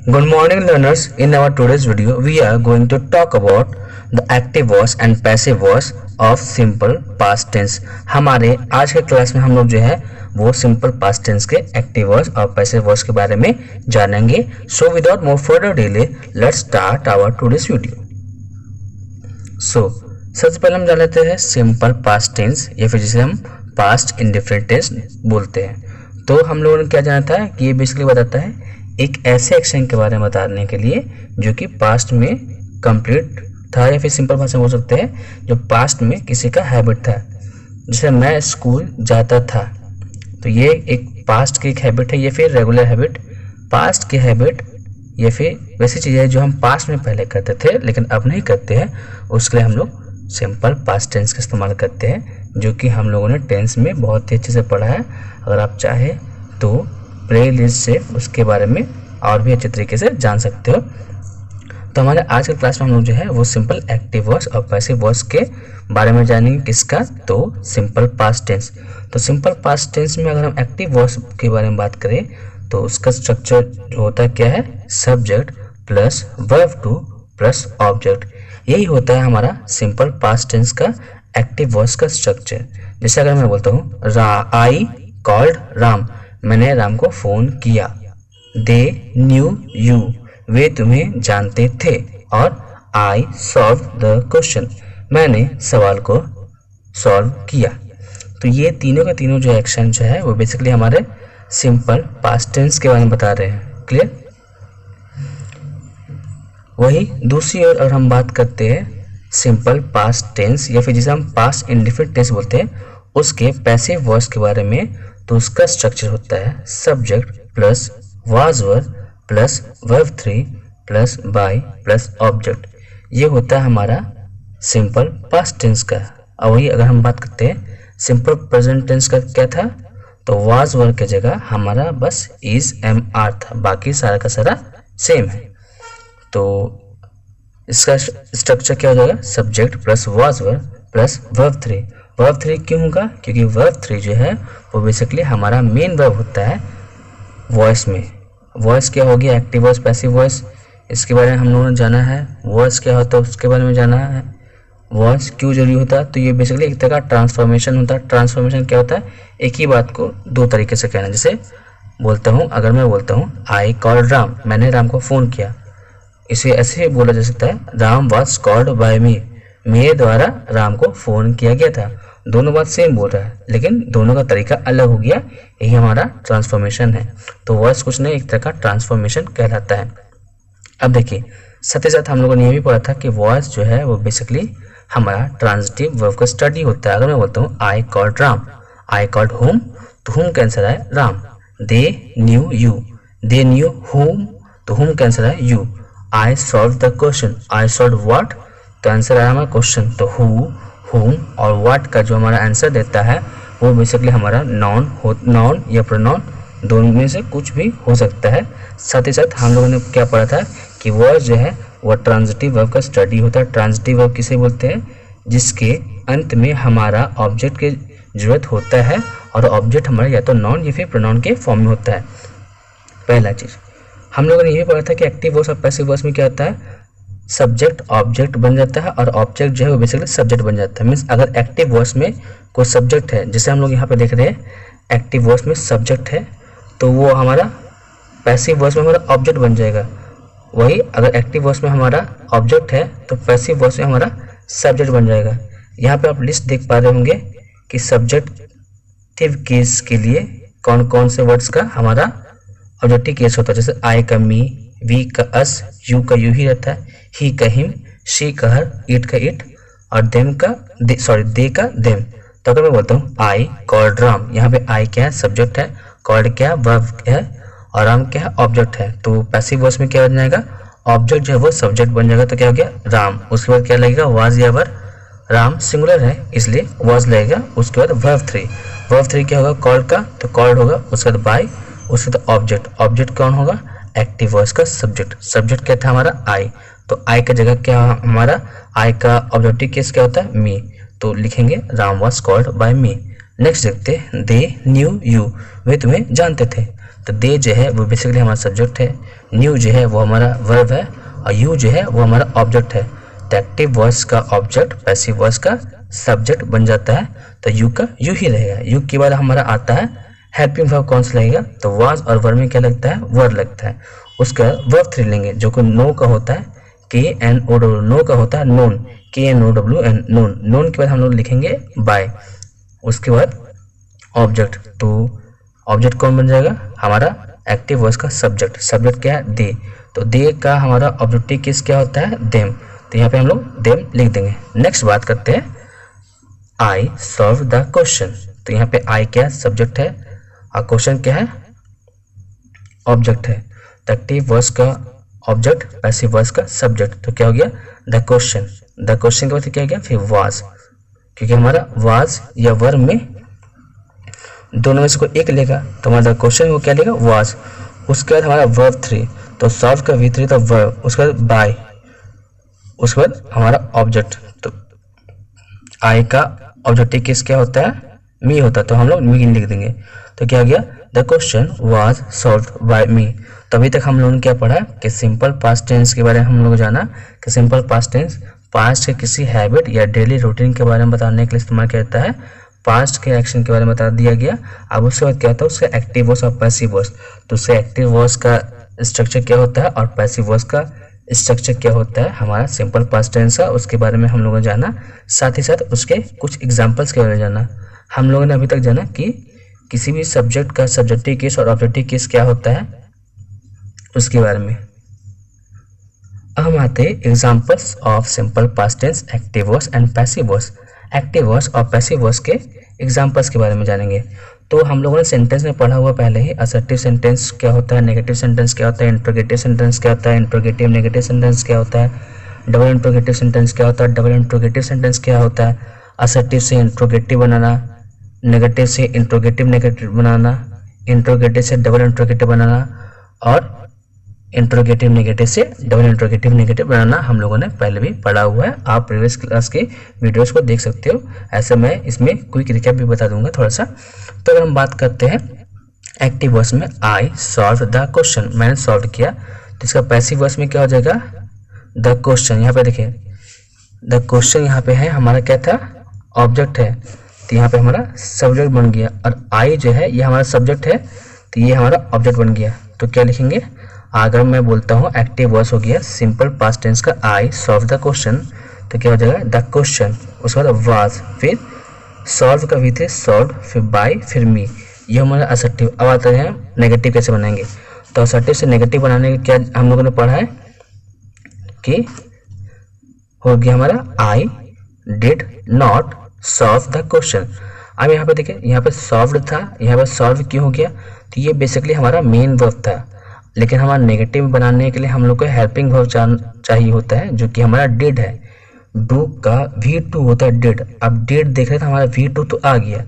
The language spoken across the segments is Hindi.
Good morning learners. In our today's video we are going to talk about the active voice and passive voice of simple past tense. हमारे आज के क्लास में हम लोग जो है वो सिंपल पास्ट टेंस के एक्टिव वॉइस और पैसिव वॉइस के बारे में जानेंगे. So without more further delay let's start our today's video. So सबसे पहले हम जान लेते हैं सिंपल पास्ट टेंस या फिर जिसे हम पास्ट इंडिफरेंट टेंस बोलते हैं. तो हम लोगों ने क्या जाना था कि ये बेसिकली बताता है एक ऐसे एक्शन के बारे में बताने के लिए जो कि पास्ट में कंप्लीट था या फिर सिंपल भाषा में बोल सकते हैं जो पास्ट में किसी का हैबिट था. जैसे मैं स्कूल जाता था, तो ये एक पास्ट की एक हैबिट है या फिर रेगुलर हैबिट. पास्ट की हैबिट या फिर वैसी चीज़ें जो हम पास्ट में पहले करते थे लेकिन अब नहीं करते हैं, उसके लिए हम लोग सिंपल पास्ट टेंस का इस्तेमाल करते हैं, जो कि हम लोगों ने टेंस में बहुत ही अच्छे से पढ़ा है. अगर आप चाहे तो प्ले लिस्ट से उसके बारे में और भी अच्छे तरीके से जान सकते हो. तो हमारे आज के क्लास में हम लोग जो है वो सिंपल एक्टिव वॉइस और पैसिव वॉइस के बारे में जानेंगे. किसका? तो सिंपल पास्ट टेंस. तो सिंपल पास्ट टेंस में अगर हम एक्टिव वॉइस के बारे में बात करें तो उसका स्ट्रक्चर जो होता है क्या है? Subject plus verb two plus object. यही होता है हमारा सिंपल पास्ट टेंस का एक्टिव वॉइस का स्ट्रक्चर. जैसे अगर मैं बोलता हूँ आई कॉल्ड राम, मैंने राम को फोन किया. दे न्यू यू, वे तुम्हें जानते थे. और आई सॉल्व द क्वेश्चन, मैंने सवाल को सॉल्व किया. तो ये तीनों का तीनों जो एक्शन जो है वो बेसिकली हमारे सिंपल पास्ट टेंस के बारे में बता रहे हैं. क्लियर? वही दूसरी ओर अगर हम बात करते हैं सिंपल पास्ट टेंस या फिर जिसे हम पास्ट इंडिफरेंट टेंस बोलते हैं, उसके पैसिव वॉइस के बारे में, तो उसका स्ट्रक्चर होता है subject plus was verb plus verb 3 plus by plus object. ये होता है हमारा सिंपल पास्ट टेंस का. और वही अगर हम बात करते हैं सिंपल प्रेजेंट टेंस का क्या था, तो वाज वर्ब की जगह हमारा बस इज एम आर था, बाकी सारा का सारा सेम है. तो इसका स्ट्रक्चर क्या हो जाएगा? Subject plus was verb plus verb 3. Verb 3 क्यों होगा? क्योंकि वर्ब 3 जो है वो बेसिकली हमारा मेन वर्ब होता है वॉइस में. वॉइस क्या होगी? एक्टिव वॉइस पैसिव वॉइस, इसके बारे में हम लोगों ने जाना है. वॉइस क्या होता है उसके बारे में जाना है. वॉइस क्यों जरूरी होता है? तो ये बेसिकली एक तरह का ट्रांसफॉर्मेशन होता है. ट्रांसफॉर्मेशन क्या होता है? एक ही बात को दो तरीके से कहना. जैसे बोलता हूँ, अगर मैं बोलता हूँ आई कॉल्ड राम, मैंने राम को फ़ोन किया, इसे ऐसे ही बोला जा सकता है राम वॉज कॉल्ड बाय मी, मेरे द्वारा राम को फ़ोन किया गया था. दोनों बात सेम बोल रहा है लेकिन दोनों का तरीका अलग हो गया. यही हमारा ट्रांसफॉर्मेशन है. तो वॉइस कुछ नहीं, एक तरह का ट्रांसफॉर्मेशन कहलाता है. अब देखिए, साथ ही साथ हम लोगों ने ये भी पढ़ा था कि वॉइस जो है वो बेसिकली हमारा ट्रांजिटिव वर्ब का स्टडी होता है. अगर मैं बोलता हूँ I called Ram, I called home, तो होम कैंसर है Ram. They knew you, they knew home, तो होम कैंसर है you. I solve the question, I solve what, तो आंसर आया हमारा क्वेश्चन. तो हु, होम और व्हाट का जो हमारा आंसर देता है वो बेसिकली हमारा नाउन या प्रोनाउन, दोनों में से कुछ भी हो सकता है. साथ ही साथ हम लोगों ने क्या पढ़ा था कि वॉइस जो है वह ट्रांजिटिव वर्ब का स्टडी होता है. ट्रांजिटिव वर्ब किसे बोलते हैं? जिसके अंत में हमारा ऑब्जेक्ट की जरूरत होता है और ऑब्जेक्ट हमारा या तो नाउन या फिर प्रोनाउन के फॉर्म में होता है. पहला चीज़ हम लोगों ने यही पढ़ा था कि एक्टिव वॉइस और पैसिव वॉइस में क्या होता है? सब्जेक्ट ऑब्जेक्ट बन जाता है और ऑब्जेक्ट जो है वो बेसिकली सब्जेक्ट बन जाता है. मीन्स अगर एक्टिव वॉइस में कोई सब्जेक्ट है, जैसे हम लोग यहाँ पे देख रहे हैं एक्टिव वॉइस में सब्जेक्ट है, तो वो हमारा पैसिव वॉइस में हमारा ऑब्जेक्ट बन जाएगा. वही अगर एक्टिव वॉइस में हमारा ऑब्जेक्ट है तो पैसिव वॉइस में हमारा सब्जेक्ट बन जाएगा. यहाँ पे आप लिस्ट देख पा रहे होंगे कि सब्जेक्टिव केस के लिए कौन कौन से वर्ड्स का हमारा ऑब्जेक्टिव केस होता है. जैसे आई का मी, वी का अस, यू का यू ही रहता है, ही का हिम, शी का हर, इट का इट और देम का दे का देम. तो अगर मैं बोलता हूँ आई कॉल्ड राम, यहाँ पे आई क्या है? सब्जेक्ट है. कॉल्ड क्या है? वर्ब है. और राम क्या है? ऑब्जेक्ट है. तो पैसिव वॉइस में क्या बन जाएगा? ऑब्जेक्ट जो है वो सब्जेक्ट बन जाएगा. तो क्या हो गया? राम. उसके बाद क्या लगेगा? वाज या वर. राम सिंगुलर है इसलिए वाज लगेगा. उसके बाद वर्ब 3. वर्ब 3 क्या होगा? कॉल्ड का, तो कॉल्ड होगा. उसके बाद बाय, उसके बाद ऑब्जेक्ट. ऑब्जेक्ट कौन होगा? एक्टिव वॉइस का सब्जेक्ट. सब्जेक्ट क्या था हमारा? आई. तो आई का जगह क्या हमारा? आई का ऑब्जेक्टिव केस क्या होता है? मी. तो लिखेंगे Ram was called by me. Next देखते हैं दे न्यू यू, वे तुम्हें जानते थे. तो दे जो है वो बेसिकली हमारा सब्जेक्ट है, न्यू जो है वो हमारा वर्ब है और यू जो है वो हमारा ऑब्जेक्ट है। तो एक्टिव वॉइस का ऑब्जेक्ट पैसिव वॉइस का सब्जेक्ट बन जाता है, तो यू का यू ही रहेगा। यू के बाद हमारा आता है हेल्पिंग वर्ब कौन सा लगेगा, तो वाज और वर्ब में क्या लगता है, वर्ब लगता है। उसका वर्ब 3 लेंगे जो कि नो का होता है, KNOW, नो का होता है नोन, KNOWN, नोन। नोन के बाद हम लोग लिखेंगे बाय। उसके बाद ऑब्जेक्ट, तो ऑब्जेक्ट कौन बन जाएगा, हमारा एक्टिव वॉइस का सब्जेक्ट। सब्जेक्ट क्या है, दे, तो दे का हमारा ऑब्जेक्टिव केस क्या होता है, देम, तो यहाँ पे हम लोग देम लिख देंगे। नेक्स्ट बात करते हैं आई सॉल्व द क्वेश्चन। तो यहाँ पे आई क्या है, सब्जेक्ट है और क्वेश्चन क्या है, ऑब्जेक्ट है। तो एक्टिव वॉइस का ऑब्जेक्ट, पैसिव वॉइस का सब्जेक्ट, तो क्या हो गया द क्वेश्चन। द क्वेश्चन के बाद क्या हो गया फिर वाज, क्योंकि हमारा वाज या वर्ब में दोनों में से कोई एक लेगा, तो हमारा क्वेश्चन वो क्या लेगा, वाज। उसके बाद हमारा वर्ब 3, तो सॉल्व का V3 तो वर्ब, उसके बाद बाय, उसके बाद हमारा ऑब्जेक्ट। तो आई का ऑब्जेक्टिव केस क्या होता है, मी होता है, तो हम लोग मी लिख देंगे। तो क्या हो गया, the question was solved by me. तो अभी तक हम लोगों ने क्या पढ़ा कि सिंपल पास्ट टेंस के बारे में हम लोग जाना कि सिंपल पास्ट टेंस पास्ट के किसी हैबिट या डेली रूटीन के बारे में बताने के लिए इस्तेमाल किया जाता है। पास्ट के एक्शन के बारे में बता दिया गया। अब उसके बाद क्या होता है, उसका एक्टिव वॉइस और पैसिव वॉइस। तो उसका एक्टिव वॉइस का स्ट्रक्चर क्या होता है और पैसिव वॉइस का स्ट्रक्चर क्या होता है हमारा सिंपल पास्ट टेंस का, उसके बारे में हम लोगों ने जाना। साथ ही साथ उसके कुछ एग्जांपल्स के बारे में जाना। हम लोगों ने अभी तक जाना कि किसी भी सब्जेक्ट का सब्जेक्टिव केस और ऑब्जेक्टिव केस क्या होता है उसके बारे में। अब हम आते हैं examples of simple past tense, active voice and passive voice. Active voice और पैसिव वॉइस के एग्जांपल्स के बारे में जानेंगे। तो हम लोगों ने सेंटेंस में पढ़ा हुआ पहले ही, असर्टिव सेंटेंस क्या होता है, नेगेटिव सेंटेंस क्या होता है, इंट्रोगेटिव सेंटेंस क्या होता है, इंट्रोगेटिव नेगेटिव सेंटेंस क्या होता है, डबल इंट्रोगेटिव सेंटेंस क्या होता है, डबल इंट्रोगेटिव सेंटेंस क्या होता है, असर्टिव से इंट्रोगेटिव बनाना, नेगेटिव से इंट्रोगेटिव नेगेटिव बनाना, इंट्रोगेटिव से डबल इंट्रोगेटिव बनाना और इंट्रोगेटिव नेगेटिव से डबल इंट्रोगेटिव नेगेटिव बनाना हम लोगों ने पहले भी पढ़ा हुआ है। आप प्रीवियस क्लास के वीडियोस को देख सकते हो। ऐसे मैं इसमें क्विक रिकैप भी बता दूंगा थोड़ा सा। तो अगर हम बात करते हैं एक्टिव वॉइस में, आई सॉल्व द क्वेश्चन, मैंने सॉल्व किया। तो इसका पैसिव वॉइस में क्या हो जाएगा, द क्वेश्चन। यहाँ पे देखिए द क्वेश्चन यहाँ पे है हमारा क्या था, ऑब्जेक्ट है, तो यहाँ पे हमारा सब्जेक्ट बन गया। और आई जो है ये हमारा सब्जेक्ट है, तो ये हमारा ऑब्जेक्ट बन गया। तो क्या लिखेंगे, अगर मैं बोलता हूँ एक्टिव वॉइस हो गया सिंपल पास्ट टेंस का आई सॉल्व द क्वेश्चन, तो क्या हो जाएगा द क्वेश्चन, उसके बाद वाज, फिर सॉल्व का भी थे सॉल्व, फिर बाय, फिर मी, ये हमारा असर्टिव। अब आते हैं नेगेटिव कैसे बनाएंगे। तो असर्टिव से नेगेटिव बनाने का क्या हम लोगों ने पढ़ा है कि हो गया हमारा I did not solve the question. अब यहाँ पे देखिए, यहाँ पे सॉल्व था, यहाँ पे सॉल्व क्यों हो गया, तो ये बेसिकली हमारा मेन वर्ब था, लेकिन हमारा नेगेटिव बनाने के लिए हम लोग को हेल्पिंग वर्ब चाहिए होता है, जो कि हमारा डिड है। डू का V2 होता है डिड। अब डिड देख रहे थे, हमारा V2 तो आ गया,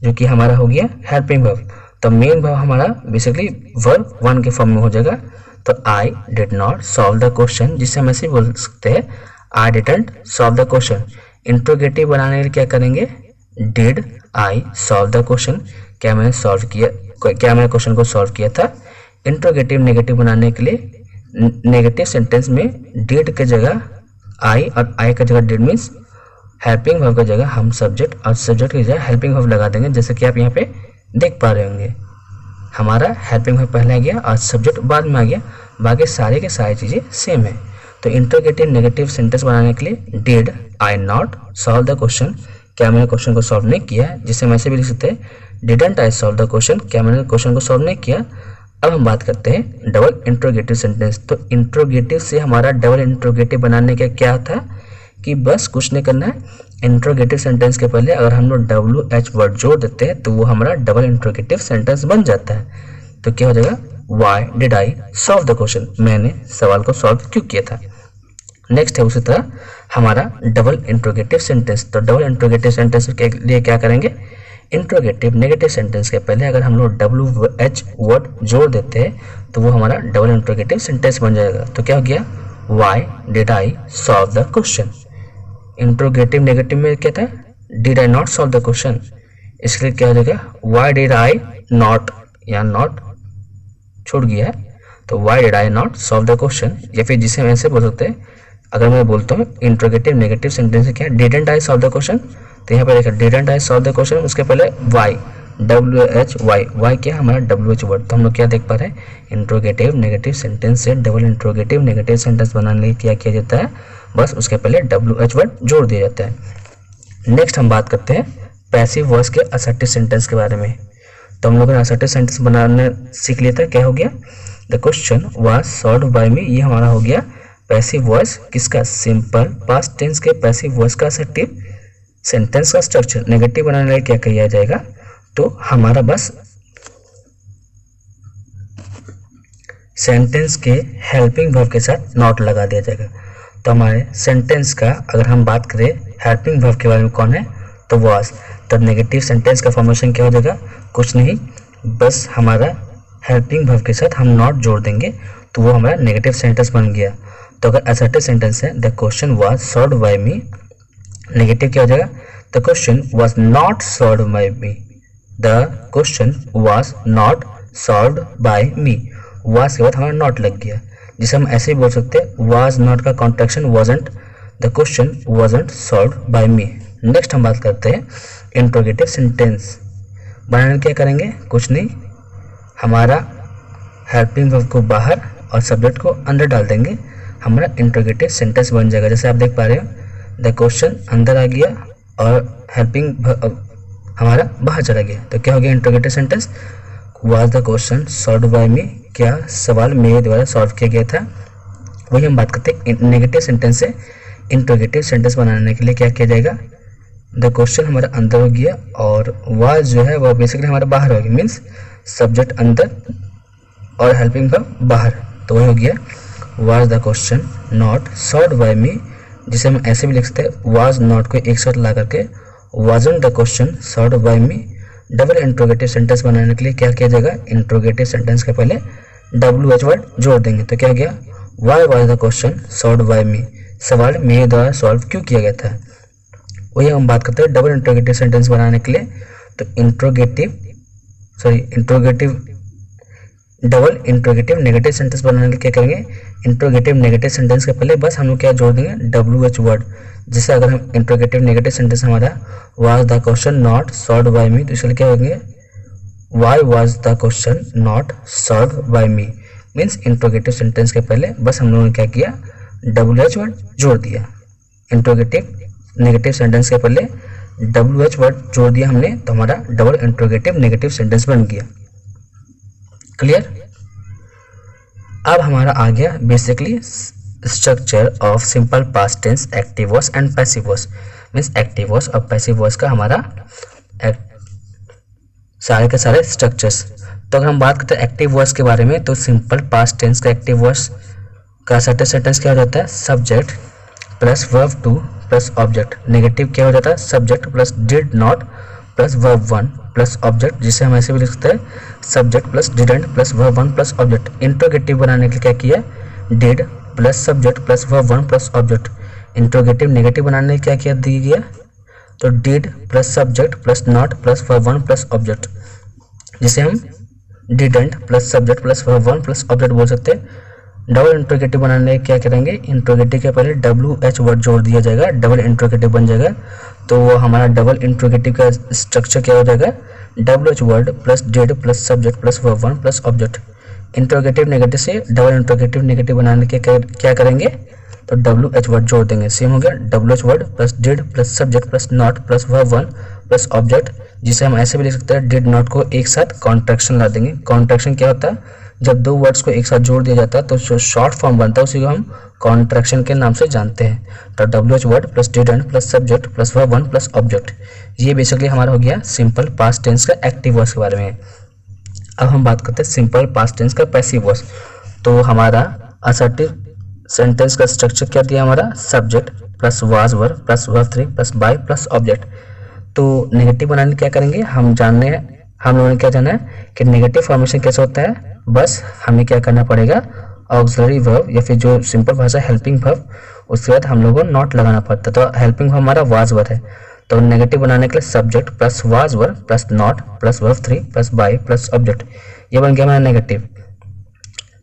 जो कि हमारा हो गया हेल्पिंग वर्ब। तो मेन वर्ब हमारा बेसिकली वर्ब 1 के फॉर्म में हो जाएगा। तो I did not solve the question, जिससे हम ऐसे बोल सकते हैं I didn't solve the question. Interrogative बनाने के लिए क्या करेंगे, did I solve the question, क्या मैंने सॉल्व किया, क्या मैंने क्वेश्चन को सॉल्व किया था। इंट्रोगेटिव नेगेटिव बनाने के लिए नेगेटिव सेंटेंस में डिड के जगह आई और आई का जगह डिड मीन्स हेल्पिंग वर्ब का जगह हम सब्जेक्ट और सब्जेक्ट की जगह हेल्पिंग वर्ब लगा देंगे। जैसे कि आप यहाँ पे देख पा रहे होंगे, हमारा हेल्पिंग वर्ब पहले आ गया और सब्जेक्ट बाद में आ गया, बाकी सारी के सारी चीज़ें सेम है। तो इंट्रोगेटिव नेगेटिव सेंटेंस बनाने के लिए did I not solve the question, क्या मैंने क्वेश्चन को सॉल्व नहीं किया, जिससे हम ऐसे भी लिख सकते हैं didn't I solve the question, क्या मैंने क्वेश्चन को सॉल्व नहीं किया। अब हम बात करते हैं डबल इंट्रोगेटिव सेंटेंस। तो इंट्रोगेटिव से हमारा डबल इंट्रोगेटिव बनाने का क्या था कि बस कुछ नहीं करना है, इंट्रोगेटिव सेंटेंस के पहले अगर हम लोग WH वर्ड जोड़ देते हैं तो वो हमारा डबल इंट्रोगेटिव सेंटेंस बन जाता है। तो क्या हो जाएगा, why did I solve the question, मैंने सवाल को सॉल्व क्यों किया था। नेक्स्ट है उसी तरह हमारा डबल इंट्रोगेटिव सेंटेंस। तो डबल इंट्रोगेटिव सेंटेंस के लिए क्या करेंगे, इंट्रोगेटिव नेगेटिव सेंटेंस के पहले अगर हम लोग WH वर्ड जोड़ देते हैं तो वो हमारा डबल इंट्रोगेटिव सेंटेंस बन जाएगा। तो क्या हो गया, why did I solve the question. Interrogative negative में क्या था, did I not solve the question, इसलिए क्या हो जाएगा, वाई डिड आई नॉट या नॉट छूट गया है, तो why did I not solve the question, या फिर जिसे हम ऐसे बोल सकते हैं, अगर मैं बोलता हूँ इंट्रोगेटिव नेगेटिव सेंटेंस क्या है, didn't I solve the question, तो यहाँ पे देखा didn't I solve the question, उसके पहले वाई, WH वाई क्या हमारा WH वर्ड, तो हम लोग क्या देख पा रहे हैं, इंट्रोगेटिव नेगेटिव सेंटेंस से डबल इंट्रोगेटिव नेगेटिव सेंटेंस बनाने के लिए क्या किया जाता है, बस उसके पहले WH वर्ड जोड़ दिया जाता है। नेक्स्ट हम बात करते हैं पैसिव वॉइस के असर्टिव सेंटेंस के बारे में। तो हम लोगों ने असर्टिव सेंटेंस बनाने सीख लिया था, क्या हो गया, the question was solved by me, ये हमारा हो गया पैसिव वॉइस किसका, सिंपल पास्ट टेंस के पैसिव वॉइस का असर्टिव सेंटेंस का स्ट्रक्चर नेगेटिव बनाने के लिए क्या किया जाएगा, तो हमारा बस सेंटेंस के हेल्पिंग वर्ब के साथ नॉट लगा दिया जाएगा। तो हमारे सेंटेंस का अगर हम बात करें हेल्पिंग वर्ब के बारे में कौन है, तो वाज, तब नेगेटिव सेंटेंस का फॉर्मेशन क्या हो जाएगा, कुछ नहीं, बस हमारा हेल्पिंग वर्ब के साथ हम नॉट जोड़ देंगे, तो वो हमारा नेगेटिव सेंटेंस बन गया। तो अगर असर्टिव सेंटेंस है the question was solved by me, negative क्या हो जाएगा, the question was not solved by me, the question was not solved by me, was के बाद हमारा नॉट लग गया, जिसे हम ऐसे ही बोल सकते हैं वाज नॉट का contraction wasn't, the question wasn't solved by me. Next हम बात करते हैं इंट्रोगेटिव सेंटेंस बनाने क्या करेंगे, कुछ नहीं, हमारा हेल्पिंग वर्ब को बाहर और सब्जेक्ट को अंदर डाल देंगे, हमारा इंट्रोगेटिव सेंटेंस बन जाएगा। जैसे आप देख पा रहे हो द क्वेश्चन अंदर आ गया और हेल्पिंग हमारा बाहर चला गया, तो क्या हो गया interrogative sentence, was the question solved by me, क्या सवाल मेरे द्वारा सॉल्व किया गया था। वही हम बात करते हैं नेगेटिव सेंटेंस से इंट्रोगेटिव सेंटेंस बनाने के लिए क्या किया जाएगा, द क्वेश्चन हमारा अंदर हो गया और वाज जो है वह बेसिकली हमारा बाहर हो गया, मीन्स सब्जेक्ट अंदर और हेल्पिंग वर्ब बाहर, तो वही हो गया was the question not solved by me, जिसे हम ऐसे भी लिख सकते हैं वाज नॉट को एक साथ ला करके wasn't the question solved by me. Double interrogative sentence बनाने के लिए क्या किया जाएगा, इंट्रोगेटिव सेंटेंस के पहले WH वर्ड जोड़ देंगे, तो क्या हो गया why was the question solved by me, सवाल मेरे द्वारा सॉल्व क्यों किया गया था। वही हम बात करते हैं डबल इंट्रोगेटिव सेंटेंस बनाने के लिए, तो डबल इंट्रोगेटिव नेगेटिव सेंटेंस बनाने के लिए क्या करेंगे, इंट्रोगेटिव नेगेटिव सेंटेंस के पहले बस हम लोग क्या जोड़ देंगे WH वर्ड। जैसे अगर हम इंट्रोगेटिव नेगेटिव सेंटेंस हमारा was the question not solved by me, तो इसके लिए क्या होंगे why was the question not solved by me, means interrogative sentence के पहले बस हम लोगों ने क्या किया WH वर्ड जोड़ दिया। इंट्रोगेटिव नेगेटिव सेंटेंस के पहले WH वर्ड जोड़ दिया हमने, तो हमारा डबल इंट्रोगेटिव नेगेटिव सेंटेंस बन गया। क्लियर। अब हमारा आ गया basically structure of simple past tense, active voice and passive voice, means active voice और पैसिव वॉइस का हमारा सारे के सारे स्ट्रक्चर्स। तो अगर हम बात करते हैं एक्टिव वॉइस के बारे में, तो सिंपल पास्ट टेंस का एक्टिव वॉइस का सर्टेन सेंटेंस क्या हो जाता है, subject plus verb two plus object. Negative क्या हो जाता है, subject plus did not plus verb one plus object, जिसे हम ऐसे भी लिख सकते हैं subject plus didn't plus verb one plus object. Interrogative बनाने के लिए क्या किया, did plus subject plus verb one plus object. Interrogative negative बनाने के क्या किया दिया गया, तो did plus subject plus not plus verb one plus object, जिसे हम didn't plus subject plus verb one plus object बोल सकते हैं। डबल इंट्रोगेटिव बनाने क्या करेंगे, इंट्रोगेटिव के पहले WH वर्ड जोड़ दिया जाएगा, डबल इंट्रोगेटिव बन जाएगा। तो वो हमारा डबल इंट्रोगेटिव का स्ट्रक्चर क्या हो जाएगा, WH word plus did plus subject plus verb one plus object. Interrogative negative से डबल इंट्रोगेटिव नेगेटिव बनाने के क्या करेंगे, तो WH वर्ड जोड़ देंगे, सेम हो गया WH word plus did plus subject plus not plus verb one plus object, जिसे हम ऐसे भी लिख सकते हैं डिड नॉट को एक साथ कॉन्ट्रैक्शन ला देंगे। कॉन्ट्रैक्शन क्या होता है, जब दो वर्ड्स को एक साथ जोड़ दिया जाता है तो जो शॉर्ट फॉर्म बनता है उसी को हम कॉन्ट्रैक्शन के नाम से जानते हैं। तो WH word plus didn't plus subject plus verb one plus object, ये बेसिकली हमारा हो गया सिंपल पास्ट टेंस का एक्टिव वॉइस के बारे में। अब हम बात करते हैं सिंपल पास्ट टेंस का पैसिव वॉइस। तो हमारा असर्टिव सेंटेंस का स्ट्रक्चर क्या दिया, हमारा subject plus was verb plus verb three plus by plus object. तो नेगेटिव बनाने क्या करेंगे, हम लोगों ने क्या जाना है कि नेगेटिव फॉर्मेशन कैसे होता है, बस हमें क्या करना पड़ेगा ऑक्सिलरी वर्ब या फिर जो सिंपल भाषा हेल्पिंग वर्ब, उसके बाद हम लोगों को नॉट लगाना पड़ता है। तो हेल्पिंग वर्ब हमारा वाज वर्ब है, तो नेगेटिव बनाने के लिए subject plus was verb plus not plus verb three plus by plus object, ये बन गया हमारा नेगेटिव।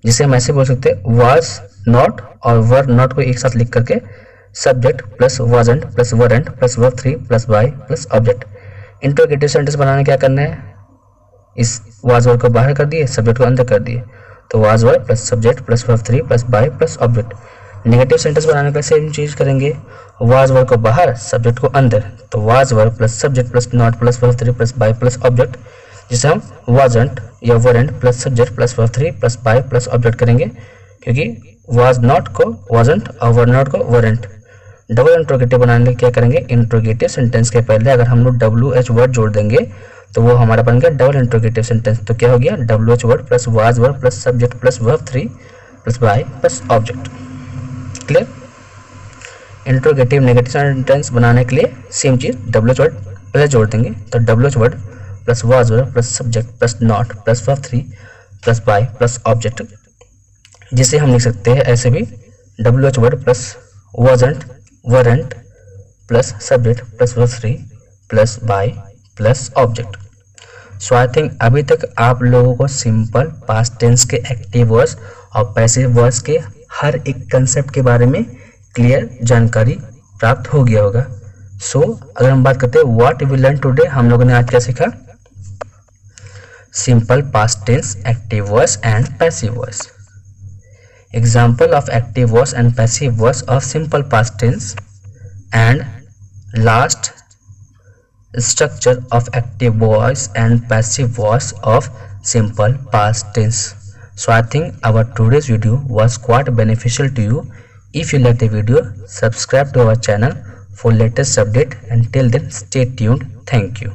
जिसे हम ऐसे बोल सकते हैं वाज नॉट और वर नॉट को एक साथ लिख करके subject plus wasn't plus warrant plus verb 3 plus by plus object. Interrogative sentence बनाने क्या करना है, इस वाज वर्ड को बाहर कर दिए, सब्जेक्ट को अंदर कर दिए, तो was word plus subject plus verb 3 plus by plus object. Negative sentence बनाने के लिए सेम चीज करेंगे, वाज वर्ड को बाहर सब्जेक्ट को अंदर, तो was word plus subject plus not plus verb 3 plus by plus object, जिसे हम वाजंट या warrant plus subject plus verb 3 plus by plus object करेंगे, क्योंकि वाज नॉट को वाजंट और वर नॉट को वरेंट। डबल इंट्रोगेटिव बनाने के लिए क्या करेंगे, इंट्रोगेटिव सेंटेंस के पहले अगर हम लोग WH वर्ड जोड़ देंगे तो वो हमारा बन गया डबल इंट्रोगेटिव सेंटेंस। तो क्या हो गया, WH word plus was word plus subject plus verb 3 plus by plus object. Clear. Interrogative negative sentence बनाने के लिए सेम चीज WH वर्ड पहले जोड़ देंगे, तो WH word plus was word plus subject plus not plus verb 3 plus by plus object, जिसे हम लिख सकते हैं ऐसे भी WH word plus wasn't warrant plus subject plus verb 3 plus by plus object. So I think अभी तक आप लोगों को सिंपल पास्ट टेंस के एक्टिव वर्ब्स और पैसिव वर्ब्स के हर एक कंसेप्ट के बारे में क्लियर जानकारी प्राप्त हो गया होगा। सो अगर हम बात करते हैं व्हाट वी लर्न टुडे, हम लोगों ने आज क्या सीखा, simple past tense active verbs and passive verbs. Example of active verbs and passive verbs of simple past tense, and last structure of active verbs and passive verbs of simple past tense. So I think our today's video was quite beneficial to you. If you like the video, subscribe to our channel for latest update. Until then, stay tuned. Thank you.